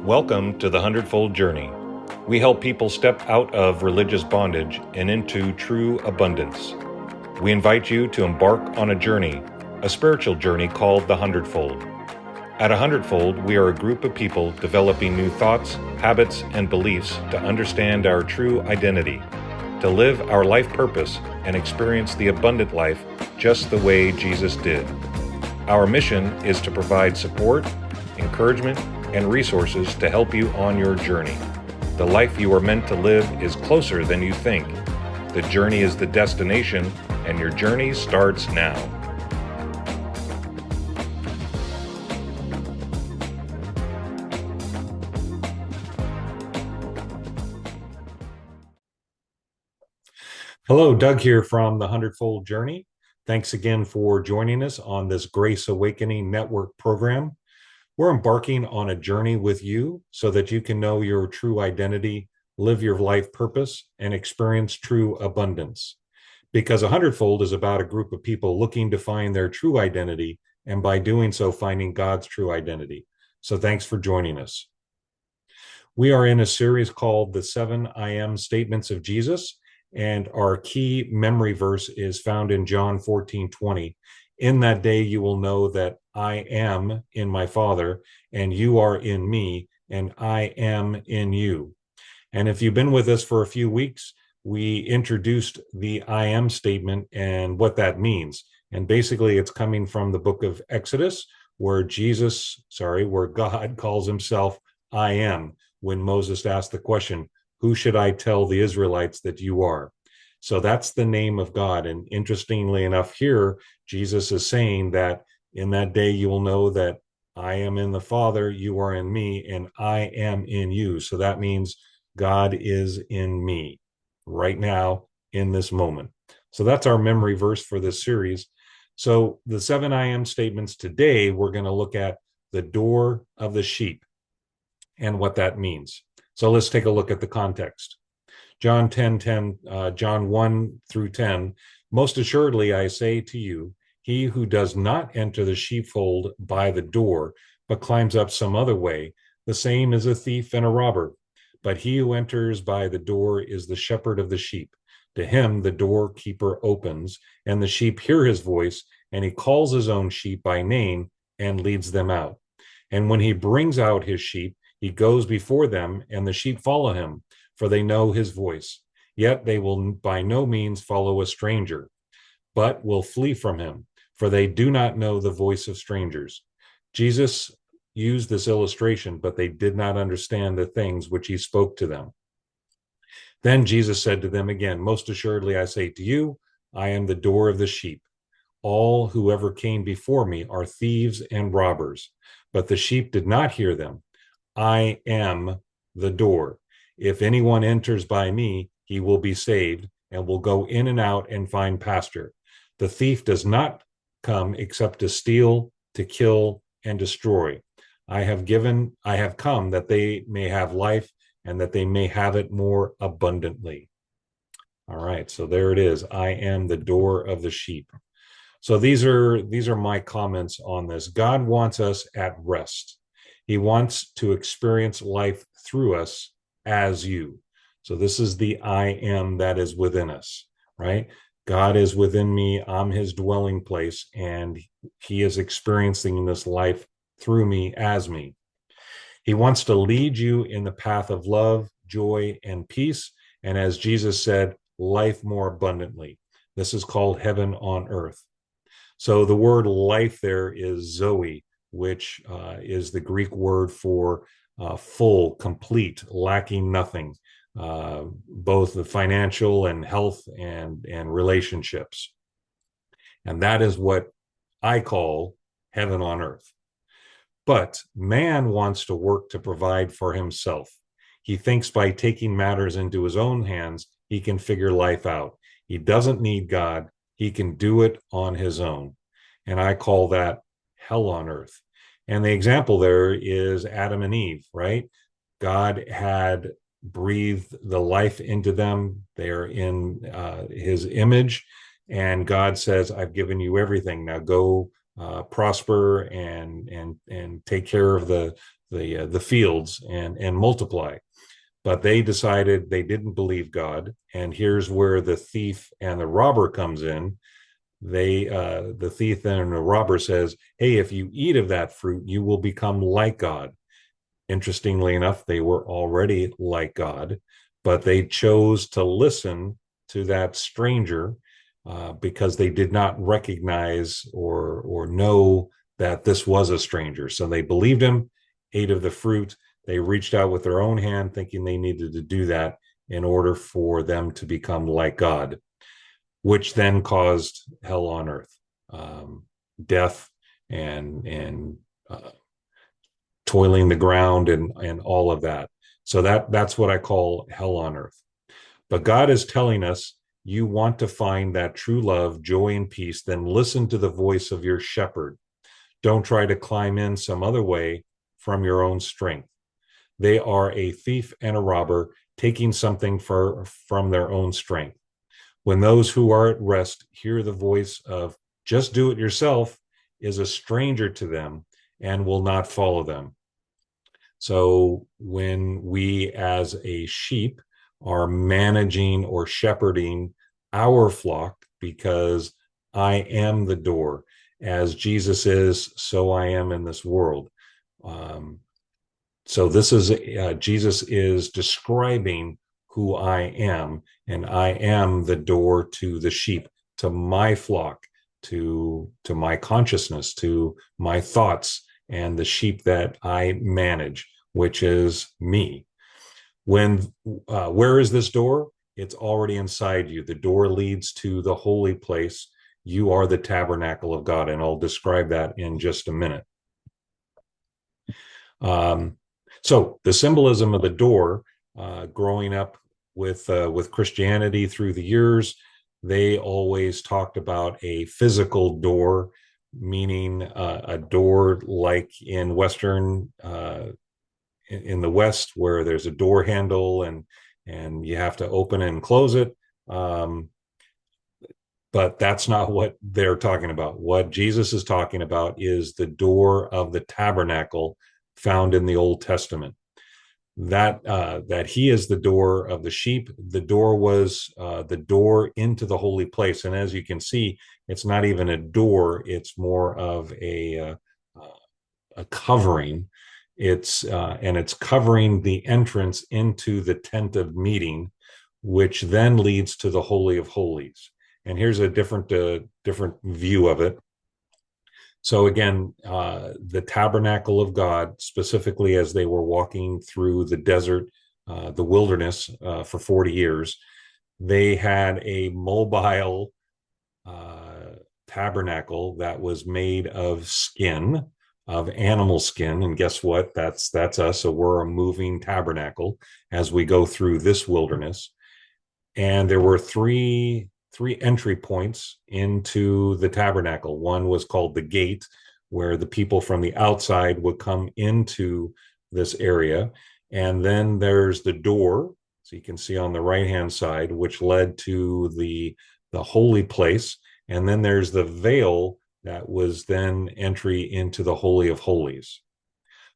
Welcome to the Hundredfold Journey. We help people step out of religious bondage and into true abundance. We invite you to embark on a journey, a spiritual journey called the Hundredfold. At a Hundredfold, we are a group of people developing new thoughts, habits, and beliefs to understand our true identity, to live our life purpose and experience the abundant life just the way Jesus did. Our mission is to provide support, encouragement, and resources to help you on your journey. The life you are meant to live is closer than you think. The journey is the destination, and your journey starts now. Hello, Doug here from the Hundredfold Journey. Thanks again for joining us on this Grace Awakening Network program. We're embarking on a journey with you so that you can know your true identity, live your life purpose, and experience true abundance. Because a Hundredfold is about a group of people looking to find their true identity, and by doing so, finding God's true identity. So thanks for joining us. We are in a series called The 7 I Am Statements of Jesus, and our key memory verse is found in John 14:20. In that day you will know that I am in my Father, and you are in me, and I am in you. And if you've been with us for a few weeks, we introduced the I am statement and what that means. And basically it's coming from the book of Exodus, where God calls himself I am, when Moses asked the question, who should I tell the Israelites that you are? So that's the name of God. And interestingly enough, here, Jesus is saying that in that day you will know that I am in the Father, you are in me, and I am in you. So that means God is in me right now in this moment. So that's our memory verse for this series. So the 7 I am statements today, we're going to look at the door of the sheep and what that means. So let's take a look at the context. John 10:10, John 1 through 10, most assuredly I say to you, he who does not enter the sheepfold by the door, but climbs up some other way, the same is a thief and a robber. But he who enters by the door is the shepherd of the sheep. To him the doorkeeper opens, and the sheep hear his voice, and he calls his own sheep by name and leads them out. And when he brings out his sheep, he goes before them, and the sheep follow him, for they know his voice. Yet they will by no means follow a stranger, but will flee from him, for they do not know the voice of strangers. Jesus used this illustration, but they did not understand the things which he spoke to them. Then Jesus said to them again, most assuredly I say to you, I am the door of the sheep. All who ever came before me are thieves and robbers, but the sheep did not hear them. I am the door. If anyone enters by me, he will be saved and will go in and out and find pasture. The thief does not come except to steal, to kill, and destroy. I have come that they may have life and that they may have it more abundantly. All right, so there it is. I am the door of the sheep. So these are my comments on this. God wants us at rest. He wants to experience life through us as you. So this is the I am that is within us, right? God is within me. I'm his dwelling place, and he is experiencing this life through me as me. He wants to lead you in the path of love, joy, and peace. And as Jesus said, life more abundantly. This is called heaven on earth. So the word life there is Zoe, which is the Greek word for full, complete, lacking nothing, both the financial and health and relationships. And that is what I call heaven on earth. But man wants to work to provide for himself. He thinks by taking matters into his own hands, he can figure life out. He doesn't need God. He can do it on his own. And I call that hell on earth. And the example there is Adam and Eve, right? God had breathed the life into them. They're in his image. And God says, I've given you everything. Now go prosper and take care of the the fields and multiply. But they decided they didn't believe God, and here's where the thief and the robber comes in. The thief and the robber says, "Hey, if you eat of that fruit, you will become like God." Interestingly enough, they were already like God, but they chose to listen to that stranger because they did not recognize or know that this was a stranger. So they believed him, ate of the fruit. They reached out with their own hand, thinking they needed to do that in order for them to become like God, which then caused hell on earth, death and toiling the ground and all of that. So that's what I call hell on earth. But God is telling us, you want to find that true love, joy, and peace, then listen to the voice of your shepherd. Don't try to climb in some other way from your own strength. They are a thief and a robber, taking something from their own strength. When those who are at rest hear the voice of just do it yourself, is a stranger to them and will not follow them. So when we as a sheep are managing or shepherding our flock, because I am the door, as Jesus is, so I am in this world. So this is Jesus is describing who I am, and I am the door to the sheep, to my flock, to my consciousness, to my thoughts, and the sheep that I manage, which is me. Where is this door? It's already inside you. The door leads to the holy place. You are the tabernacle of God, and I'll describe that in just a minute. So the symbolism of the door, growing up with Christianity through the years, they always talked about a physical door, meaning a door like in Western, in the West, where there's a door handle and you have to open and close it. But that's not what they're talking about. What Jesus is talking about is the door of the tabernacle found in the Old Testament. That he is the door of the sheep. The door was the door into the holy place, and as you can see, it's not even a door; it's more of a covering. It's covering the entrance into the tent of meeting, which then leads to the Holy of Holies. And here's a different view of it. So again, the tabernacle of God, specifically as they were walking through the desert, the wilderness for 40 years, they had a mobile tabernacle that was made of skin, of animal skin. And guess what? That's us. So we're a moving tabernacle as we go through this wilderness. And there were three entry points into the tabernacle. One was called the gate, where the people from the outside would come into this area. And then there's the door, so you can see on the right-hand side, which led to the holy place. And then there's the veil that was then entry into the Holy of Holies.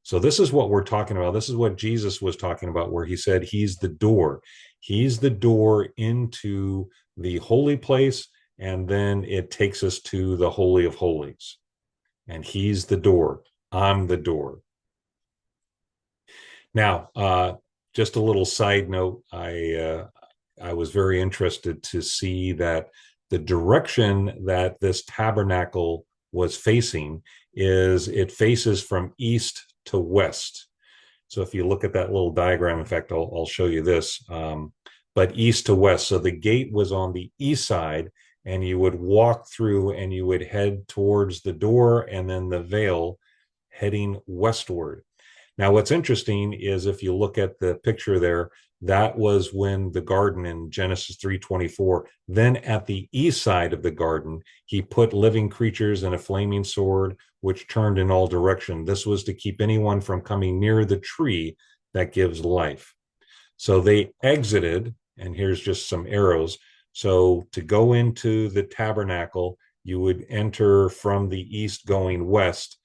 So this is what we're talking about. This is what Jesus was talking about, where he said he's the door. He's the door into the holy place, and then it takes us to the Holy of Holies. And he's the door. I'm the door. Now, just a little side note, I was very interested to see that the direction that this tabernacle was facing is it faces from east to west. So if you look at that little diagram, in fact, I'll show you this, but east to west. So the gate was on the east side, and you would walk through and you would head towards the door, and then the veil heading westward. Now, what's interesting is if you look at the picture there, that was when the garden in Genesis 3:24, then at the east side of the garden, he put living creatures and a flaming sword, which turned in all direction. This was to keep anyone from coming near the tree that gives life. So they exited, and here's just some arrows. So to go into the tabernacle, you would enter from the east going west,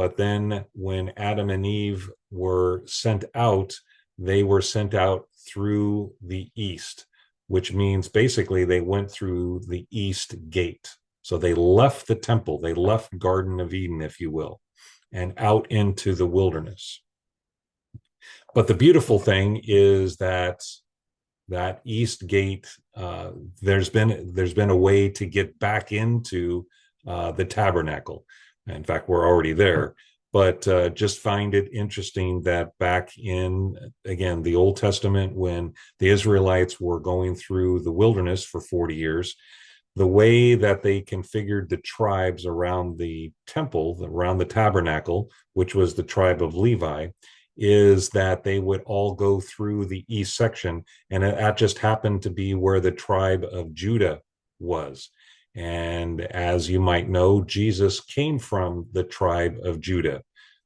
But then when Adam and Eve were sent out, they were sent out through the east, which means basically they went through the east gate. So they left the temple, they left Garden of Eden, if you will, and out into the wilderness. But the beautiful thing is that that east gate, there's been a way to get back into the tabernacle. In fact, we're already there. But just find it interesting that back in, again, the Old Testament, when the Israelites were going through the wilderness for 40 years, the way that they configured the tribes around the temple, around the tabernacle, which was the tribe of Levi, is that they would all go through the east section. And that just happened to be where the tribe of Judah was. And as you might know, Jesus came from the tribe of Judah.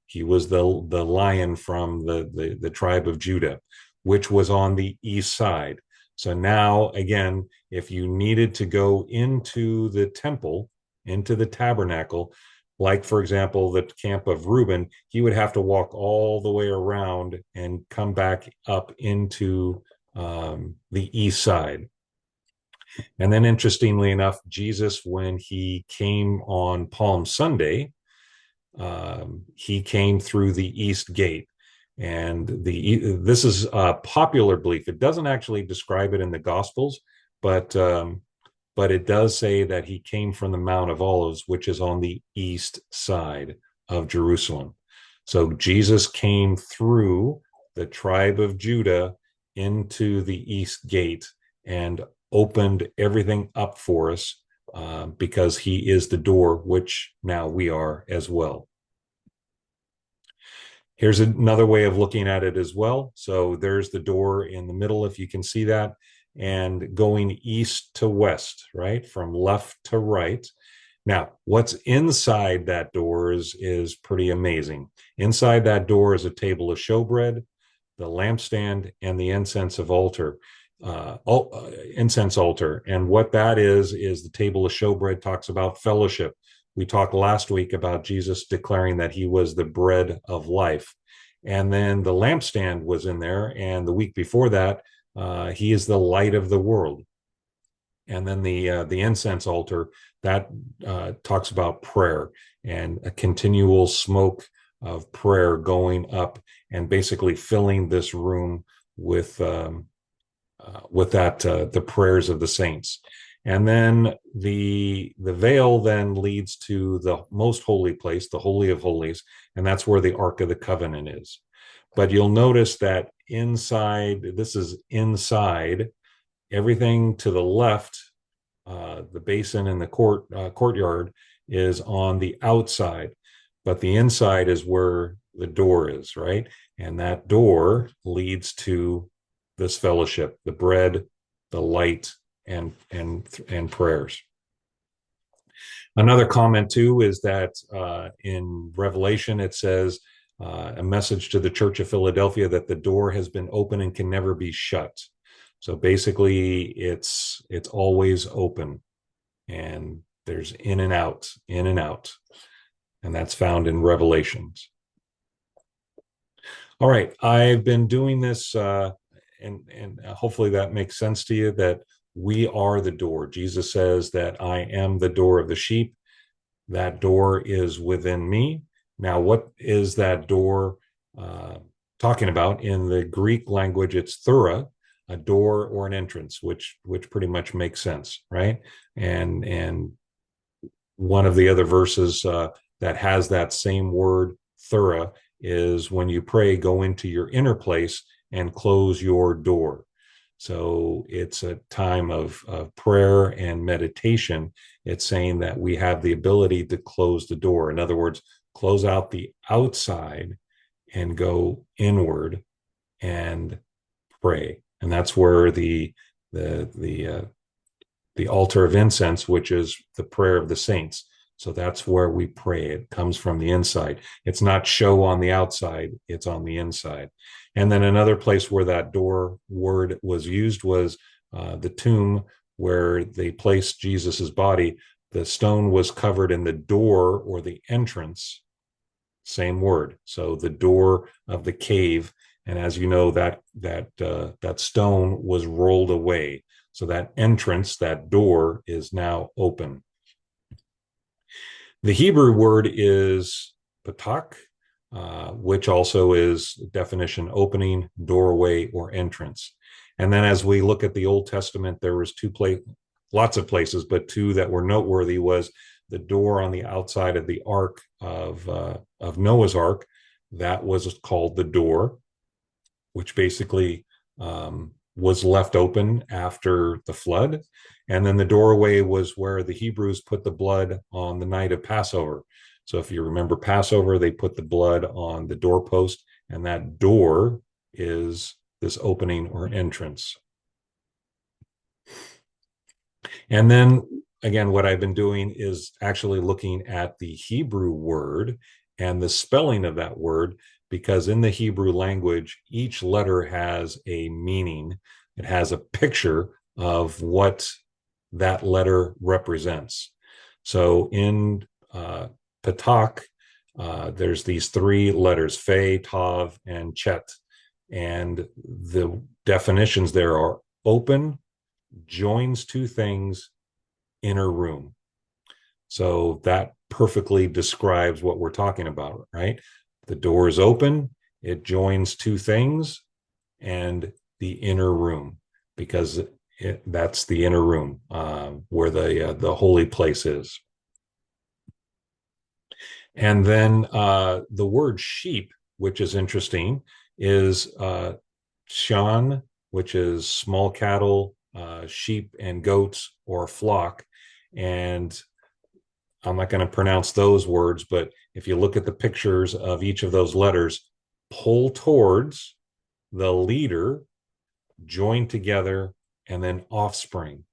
He was the lion from the tribe of Judah, which was on the east side. So now, again, if you needed to go into the temple, into the tabernacle, like, for example, the camp of Reuben, he would have to walk all the way around and come back up into the east side. And then, interestingly enough, Jesus, when he came on Palm Sunday, he came through the east gate. And this is a popular belief. It doesn't actually describe it in the Gospels, but it does say that he came from the Mount of Olives, which is on the east side of Jerusalem. So Jesus came through the tribe of Judah into the east gate and opened everything up for us because he is the door, which now we are as well. Here's another way of looking at it as well. So there's the door in the middle, if you can see that, and going east to west, right? From left to right. Now, what's inside that door is pretty amazing. Inside that door is a table of showbread, the lampstand, and the incense altar. And what that is the table of showbread talks about fellowship. We talked last week about Jesus declaring that he was the bread of life. And then the lampstand was in there. And the week before that, he is the light of the world. And then the incense altar, that talks about prayer and a continual smoke of prayer going up and basically filling this room with the prayers of the saints. And then the veil then leads to the most holy place, the Holy of Holies, and that's where the Ark of the Covenant is. But you'll notice that inside, this is inside, everything to the left, the basin and the courtyard is on the outside, but the inside is where the door is, right? And that door leads to this fellowship, the bread, the light, and prayers. Another comment too is that in Revelation it says a message to the Church of Philadelphia that the door has been open and can never be shut. So basically, it's always open, and there's in and out, and that's found in Revelations. All right, I've been doing this, and hopefully that makes sense to you, that we are the door. Jesus says that I am the door of the sheep. That door is within me. Now, what is that door talking about? In the Greek language, it's thura, a door or an entrance, which pretty much makes sense, right? And one of the other verses that has that same word, thura, is when you pray, go into your inner place and close your door. So it's a time of prayer and meditation. It's saying that we have the ability to close the door. In other words, close out the outside and go inward and pray. And that's where the altar of incense, which is the prayer of the saints. So that's where we pray. It comes from the inside. It's not show on the outside, it's on the inside. And then another place where that door word was used was the tomb where they placed Jesus's body. The stone was covered in the door or the entrance same word. So the door of the cave, and as you know, that stone was rolled away. So that entrance, that door, is now open. The Hebrew word is patak, which also is definition opening, doorway, or entrance. And then as we look at the Old Testament, there was lots of places, but two that were noteworthy was the door on the outside of the ark of Noah's Ark. That was called the door, which basically was left open after the flood. And then the doorway was where the Hebrews put the blood on the night of Passover. So if you remember Passover, they put the blood on the doorpost, and that door is this opening or entrance. And then again, what I've been doing is actually looking at the Hebrew word and the spelling of that word, because in the Hebrew language, each letter has a meaning. It has a picture of what that letter represents. So in Patak, there's these three letters, Fe, Tav, and Chet. And the definitions there are open, joins two things, inner room. So that perfectly describes what we're talking about, right? The door is open, it joins two things, and the inner room, because that's the inner room where the holy place is. And then the word sheep, which is interesting, is shan, which is small cattle, sheep and goats, or flock. And I'm not going to pronounce those words, but if you look at the pictures of each of those letters, pull towards the leader, join together, and then offspring.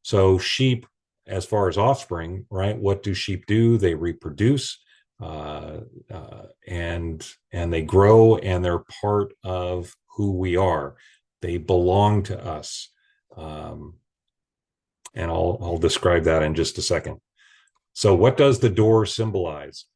So sheep, as far as offspring, right? What do sheep do? They reproduce, and they grow, and they're part of who we are. They belong to us, and I'll describe that in just a second. So, what does the door symbolize?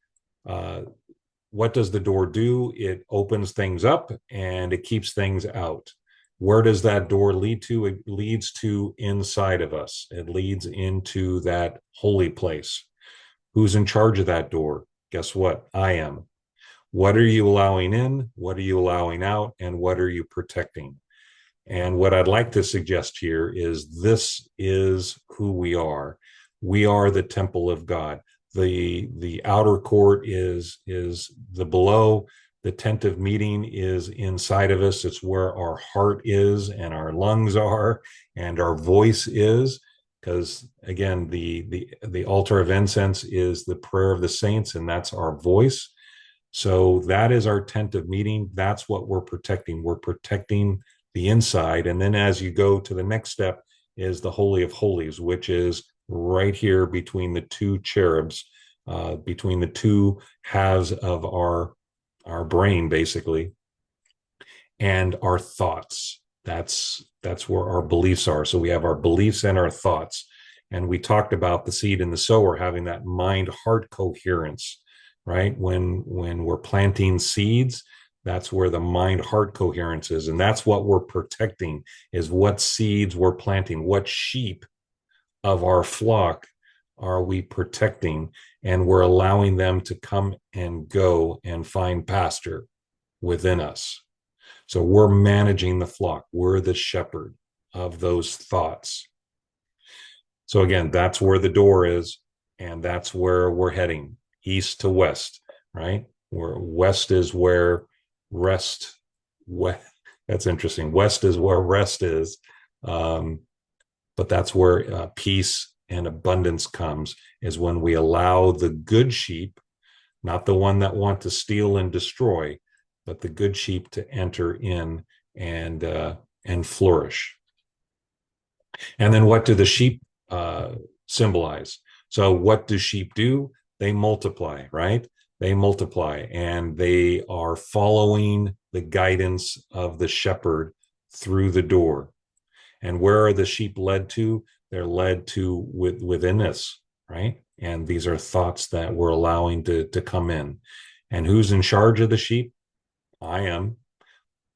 What does the door do? It opens things up and it keeps things out. Where does that door lead to? It leads to inside of us. It leads into that holy place. Who's in charge of that door? Guess what? I am. What are you allowing in? What are you allowing out? And what are you protecting? And what I'd like to suggest here is this is who we are. We are the temple of God. The outer court is the below. The tent of meeting is inside of us. It's where our heart is and our lungs are and our voice is. Because again, the altar of incense is the prayer of the saints, and that's our voice. So that is our tent of meeting. That's what we're protecting. We're protecting the inside. And then as you go to the next step is the Holy of Holies, which is right here between the two cherubs, between the two halves of our brain, basically, and our thoughts. That's where our beliefs are. So we have our beliefs and our thoughts. And we talked about the seed and the sower having that mind-heart coherence, right? When we're planting seeds, that's where the mind-heart coherence is. And that's what we're protecting, is what seeds we're planting, what sheep of our flock are we protecting, and we're allowing them to come and go and find pasture within us. So we're managing the flock. We're the shepherd of those thoughts. So again, that's where the door is, and that's where we're heading, east to west, right? Where west is where rest. That's interesting. West is where rest is, but that's where peace and abundance comes. Is when we allow the good sheep, not the one that want to steal and destroy, but the good sheep to enter in and flourish. And then what do the sheep symbolize? So what do sheep do? They multiply, right? They multiply, and they are following the guidance of the shepherd through the door. And where are the sheep led to? They're led to within us, right? And these are thoughts that we're allowing to come in. And who's in charge of the sheep? I am.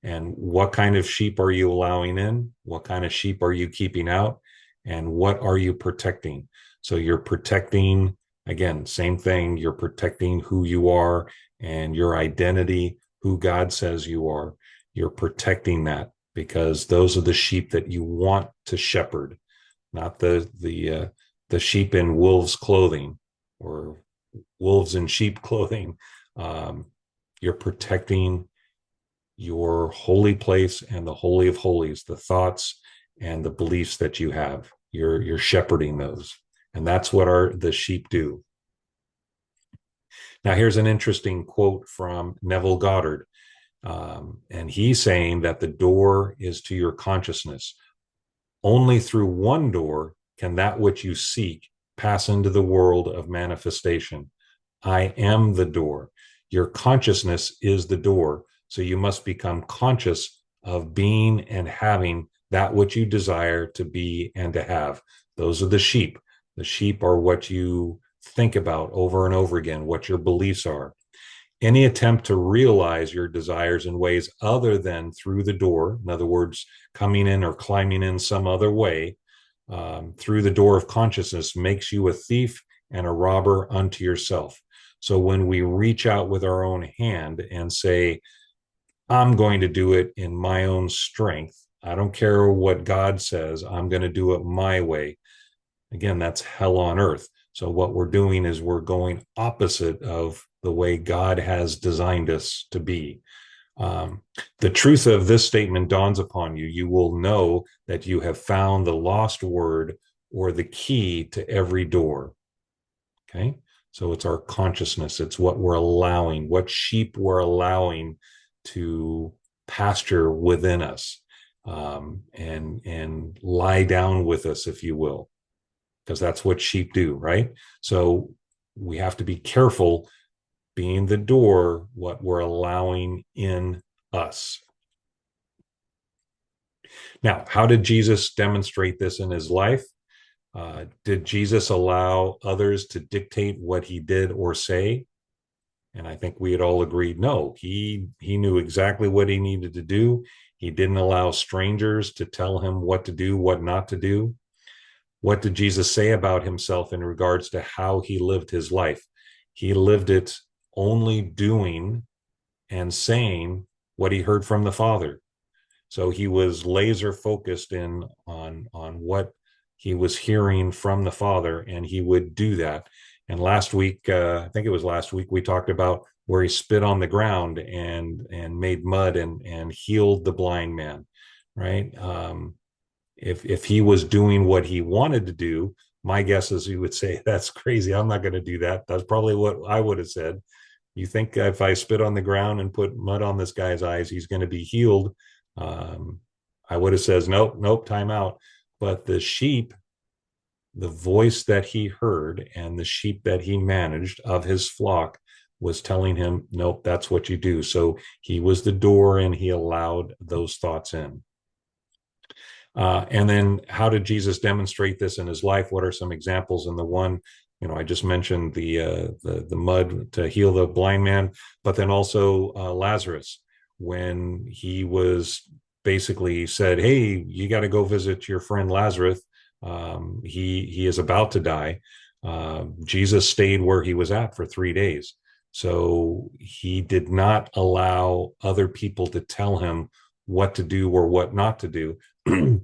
And what kind of sheep are you allowing in? What kind of sheep are you keeping out? And what are you protecting? So you're protecting, again, same thing. You're protecting who you are and your identity, who God says you are. You're protecting that because those are the sheep that you want to shepherd, not the sheep in wolves' clothing or wolves in sheep clothing. Um, you're protecting your holy place and the holy of holies, the thoughts and the beliefs that you have. You're shepherding those, and that's what the sheep do. Now, here's an interesting quote from Neville Goddard, and he's saying that the door is to your consciousness. Only through one door can that which you seek pass into the world of manifestation. I am the door. Your consciousness is the door. So you must become conscious of being and having that which you desire to be and to have. Those are the sheep. The sheep are what you think about over and over again, what your beliefs are. Any attempt to realize your desires in ways other than through the door, in other words, coming in or climbing in some other way, through the door of consciousness, makes you a thief and a robber unto yourself. So when we reach out with our own hand and say, I'm going to do it in my own strength, I don't care what God says, I'm going to do it my way. Again, that's hell on earth. So what we're doing is we're going opposite of the way God has designed us to be. The truth of this statement dawns upon you. You will know that you have found the lost word or the key to every door. Okay. So it's our consciousness. It's what we're allowing, what sheep we're allowing to pasture within us, and lie down with us, if you will, because that's what sheep do, right? So we have to be careful being the door, what we're allowing in us. Now, how did Jesus demonstrate this in his life? Did Jesus allow others to dictate what he did or say? And I think we had all agreed, no, he knew exactly what he needed to do. He didn't allow strangers to tell him what to do, what not to do. What did Jesus say about himself in regards to how he lived his life? He lived it only doing and saying what he heard from the Father. So he was laser focused in on what he was hearing from the Father, and he would do that. And last week, I think it was last week, we talked about where he spit on the ground and made mud and healed the blind man, right? If he was doing what he wanted to do, my guess is he would say, "That's crazy. I'm not going to do that." That's probably what I would have said. You think if I spit on the ground and put mud on this guy's eyes, he's going to be healed? Um, I would have says, "Nope, nope, time out." But the sheep, the voice that he heard and the sheep that he managed of his flock was telling him, "Nope, that's what you do." So he was the door and he allowed those thoughts in. And then how did Jesus demonstrate this in his life? What are some examples? And the one, I just mentioned the mud to heal the blind man, but then also Lazarus, when he was basically said, "Hey, you got to go visit your friend Lazarus. He is about to die." Jesus stayed where he was at for 3 days. So he did not allow other people to tell him what to do or what not to do.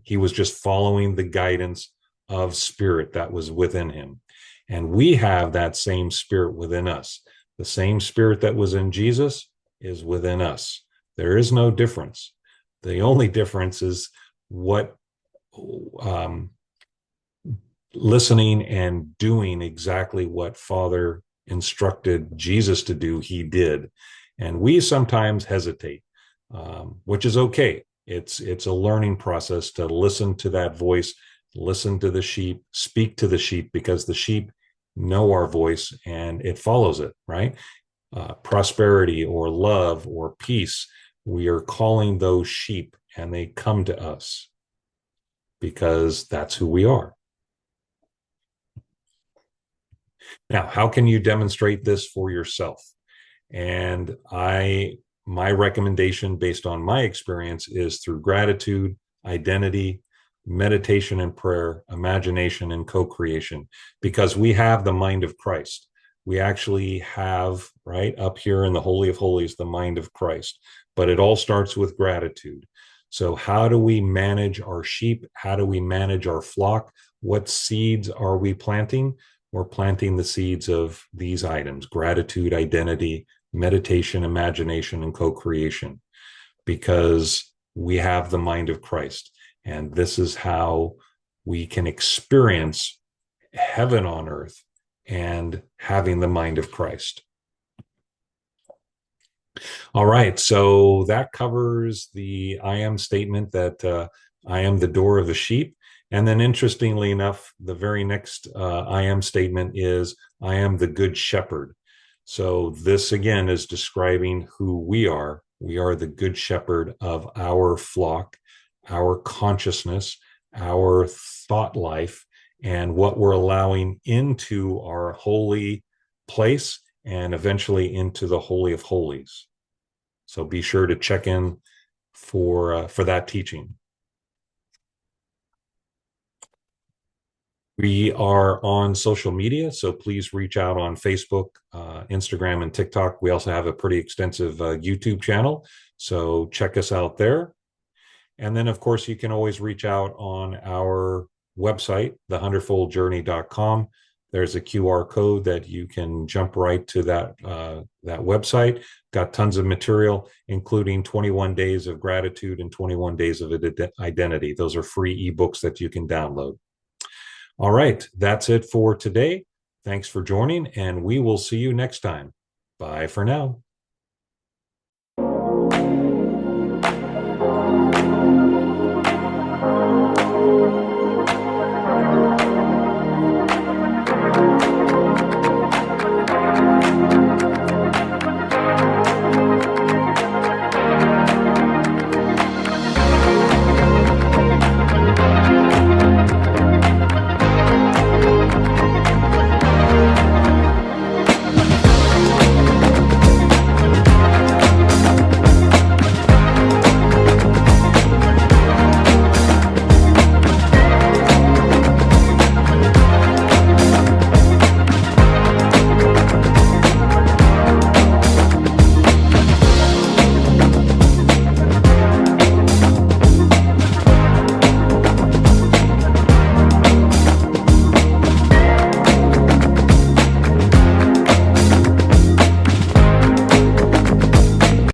He was just following the guidance of spirit that was within him. And we have that same spirit within us. The same spirit that was in Jesus is within us. There is no difference. The only difference is what listening and doing exactly what Father instructed Jesus to do, he did. And we sometimes hesitate, which is okay. It's a learning process to listen to that voice, listen to the sheep, speak to the sheep, because the sheep know our voice and it follows it, right? Prosperity or love or peace, we are calling those sheep and they come to us because that's who we are. Now, how can you demonstrate this for yourself? And my recommendation based on my experience is through gratitude, identity, meditation and prayer, imagination and co-creation, because we have the mind of Christ. We actually have, right up here in the Holy of Holies, the mind of Christ. But it all starts with gratitude. So, how do we manage our sheep? How do we manage our flock? What seeds are we planting? We're planting the seeds of these items: gratitude, identity, meditation, imagination, and co creation, because we have the mind of Christ. And this is how we can experience heaven on earth and having the mind of Christ. All right. So that covers the I am statement that I am the door of the sheep. And then, interestingly enough, the very next I am statement is I am the good shepherd. So this again is describing who we are. We are the good shepherd of our flock, our consciousness, our thought life, and what we're allowing into our holy place and eventually into the Holy of Holies. So be sure to check in for that teaching. We are on social media, so please reach out on Facebook, Instagram, and TikTok. We also have a pretty extensive YouTube channel, so check us out there. And then, of course, you can always reach out on our website, the100foldjourney.com. There's a QR code that you can jump right to that website. Got tons of material, including 21 days of gratitude and 21 days of identity. Those are free ebooks that you can download. All right, that's it for today. Thanks for joining, and we will see you next time. Bye for now.